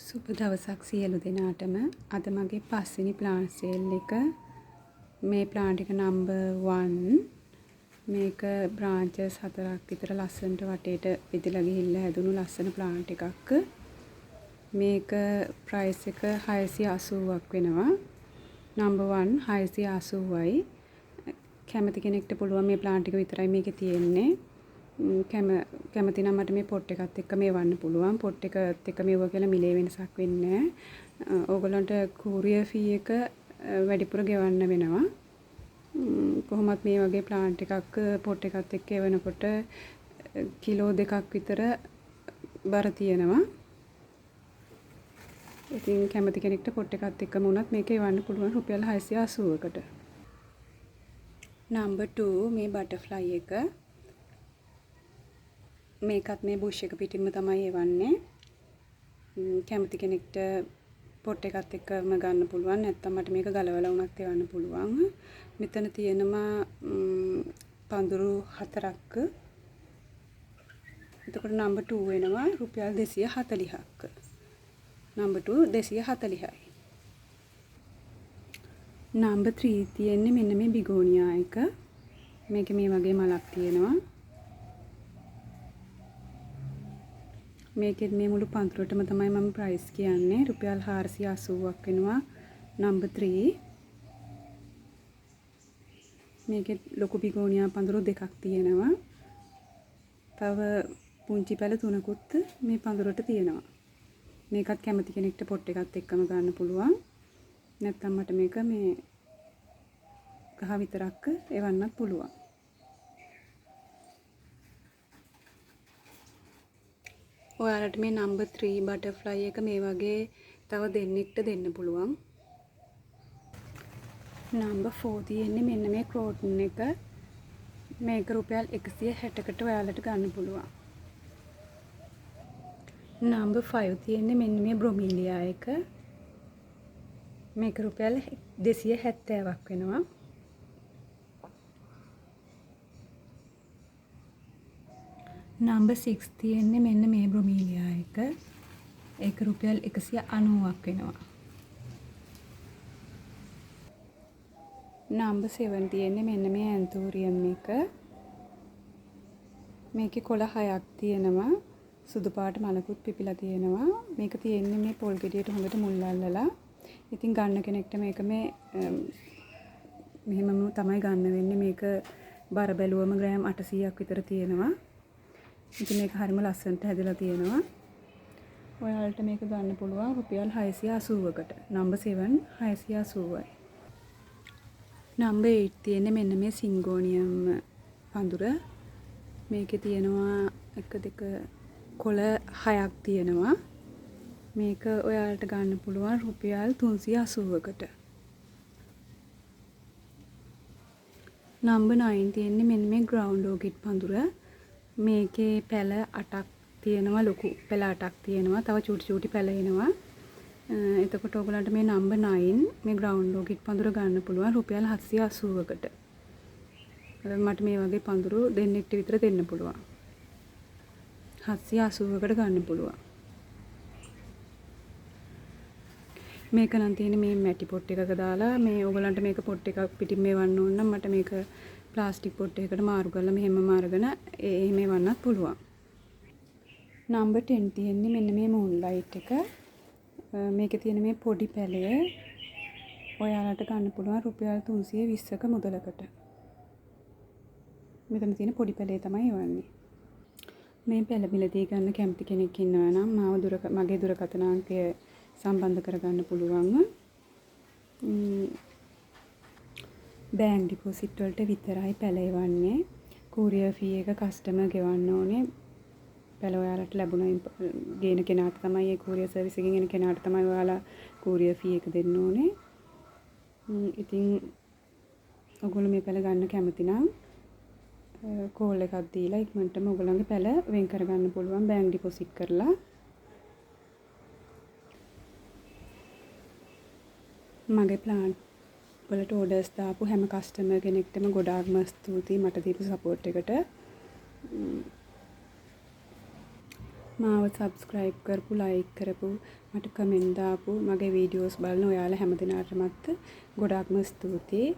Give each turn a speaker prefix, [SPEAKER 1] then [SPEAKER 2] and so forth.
[SPEAKER 1] සුබ දවසක් සියලු දෙනාටම. අද මගේ පස්වෙනි ප්ලාන්ට් සේල් එක. මේ ප්ලාන්ට් එක නම්බර් 1. මේක බ්‍රාන්චස් 4ක් විතර ලස්සනට වටේට බෙදලා ගිහිල්ලා හැදුණු ලස්සන ප්ලාන්ට් එකක්. මේක ප්‍රයිස් එක 680ක් වෙනවා. නම්බර් 1 680යි. කැමති කෙනෙක්ට පුළුවන් මේ ප්ලාන්ට් එක විතරයි මේකේ තියෙන්නේ. කැමති නම් මට මේ පොට් එකත් එක්ක මේවන්න පුළුවන්. පොට් එකත් එක්ක මේව කියලා මිලේ වෙනසක් වෙන්නේ නැහැ. ඕගොල්ලන්ට courier fee එක වැඩිපුර ගෙවන්න වෙනවා. කොහොමත් මේ වගේ ප්ලාන්ට් එකක් පොට් එකත් එක්ක එවනකොට කිලෝ 2ක් විතර බර තියෙනවා. ඉතින් කැමති කෙනෙක්ට පොට් එකත් එක්කම වුණත් මේක එවන්න පුළුවන් රුපියල් 680කට. නම්බර් 2 මේ බටර්ෆ්ලයි එක. මේකත් මේ බුෂ් එක පිටින්ම තමයි එවන්නේ. කැමති කෙනෙක්ට පොට් එකත් එක්කම ගන්න පුළුවන්. නැත්නම් මට මේක ගලවලා වුණත් එවන්න පුළුවන්. මෙතන තියෙනවා පඳුරු 4ක්. එතකොට නම්බර් 2 වෙනවා රුපියල් 240ක්. නම්බර් 2 240යි. නම්බර් 3 තියෙන්නේ මෙන්න මේ බිගෝනියා එක. මේකේ මේ වගේ මලක් තියෙනවා. මේකෙත් මේ මුළු පන්තුරටම තමයි මම ප්‍රයිස් කියන්නේ. රුපියල් 480ක් වෙනවා නම්බර් 3. මේකෙත් ලොකු බිගෝනියා පඳුරු 2ක් තියෙනවා. තව පුංචි පැල 3කුත් මේ පඳුරට තියෙනවා. මේකත් කැමති කෙනෙක්ට පොට් එකත් එක්කම ගන්න පුළුවන්. නැත්නම් මට මේක මේ ගහ විතරක් එවන්නත් පුළුවන්. ඔයාලට මේ නම්බර් 3 බටර්ෆ්ලයි එක මේ වගේ තව දෙන්නෙක්ට දෙන්න පුළුවන්. නම්බර් 4 තියෙන්නේ මෙන්න මේ ක්‍රෝටන් එක. මේක රුපියල් 160කට ඔයාලට ගන්න පුළුවන්. නම්බර් 5 තියෙන්නේ මෙන්න මේ බ්‍රොමීලියා එක. මේක රුපියල් 270ක් වෙනවා. නම්බර් 6 තියෙන්නේ මෙන්න මේ බ්‍රොමීලියා එක. ඒක රුපියල් 190ක් වෙනවා. නම්බර් 7 තියෙන්නේ මෙන්න මේ ඇන්තෝරියම් එක. මේකේ කොළ 6ක් තියෙනවා. සුදු පාට මලකුත් පිපිලා තියෙනවා. මේක තියෙන්නේ මේ පොල් ගෙඩියට හොඳට මුල් අල්ලලා. ඉතින් ගන්න කෙනෙක්ට මේක මෙහෙමම තමයි ගන්න වෙන්නේ. මේක බර බැලුවම ග්‍රෑම් 800ක් විතර තියෙනවා. ඉතින් මේක හරිම ලස්සනට හැදලා තියෙනවා. ඔයාලට මේක ගන්න පුළුවන් රුපියල් 680කට. නම්බර් 7 680යි. නම්බර් 8 තියෙන්නේ මෙන්න මේ සින්ගෝනියම් පඳුර. මේකේ තියෙනවා 1 2 කොළ 6ක් තියෙනවා. මේක ඔයාලට ගන්න පුළුවන් රුපියල් 380කට. නම්බර් 9 තියෙන්නේ මෙන්න මේ ග්‍රවුන්ඩ් ඕකිඩ් පඳුර. මේකේ පැල 8ක් තියෙනවා. ලොකු පැල 8ක් තියෙනවා. තව චූටි චූටි පැල එනවා. එතකොට ඔයගලන්ට මේ නම්බර් 9 මේ ග්‍රවුන්ඩ් ඕකිඩ් පඳුර ගන්න පුළුවන් රුපියල් 780කට. මට මේ වගේ පඳුරු දෙන්නෙක්ට විතර දෙන්න පුළුවන්. 780කට ගන්න පුළුවන්. මේක නම් තියෙන්නේ මේ මැටි පොට් එකක දාලා මේ ඔයගලන්ට මේක පොට් එකක් පිටින් මේවන්න ඕන නම් මට මේක ප්ලාස්ටික් පොට් එකකට මාරු කරලා මෙහෙම අරගෙන එහෙම එවන්නත් පුළුවන්. නම්බර් 10 තියෙන්නේ මෙන්න මේ මූන්ලයිට් එක. මේකේ තියෙන මේ පොඩි පැලය ඔයාලට ගන්න පුළුවන් රුපියල් 320ක මුදලකට. මෙතන තියෙන පොඩි පැලේ තමයි එවන්නේ. මේ පැල මිලදී ගන්න කැමති කෙනෙක් ඉන්නවා නම් මගේ දුරකථන අංකය සම්බන්ධ කරගන්න පුළුවන්. බෑන්ක් ඩිපොසිට් වලට විතරයි පැල එවන්නේ. courier fee එක කස්ටමර් ගෙවන්න ඕනේ. පැල ඔයාලට ලැබුණා ගේන කෙනාට තමයි ඒ courier service එකෙන් එන කෙනාට තමයි ඔයාලා courier fee එක දෙන්න ඕනේ. ඉතින් ඔයගොල්ලෝ මේ පැල ගන්න කැමති නම් කෝල් එකක් දීලා ඉක්මනටම ඔයගොල්ලන්ගේ පැල වෙන් කරගන්න පුළුවන් බෑන්ක් ඩිපොසිට් කරලා. මගේ ප්ලාන්ට් වලට ඕඩර්ස් දාපු හැම කස්ටමර් කෙනෙක්ටම ගොඩාක්ම ස්තුතියි මට දීපු සපෝට් එකට. මාව සබ්ස්ක්‍රයිබ් කරපු, ලයික් කරපු, මට කමෙන්ට් දාපු, මගේ වීඩියෝස් බලන ඔයාලා හැමදෙනාටමත් ගොඩාක්ම ස්තුතියි.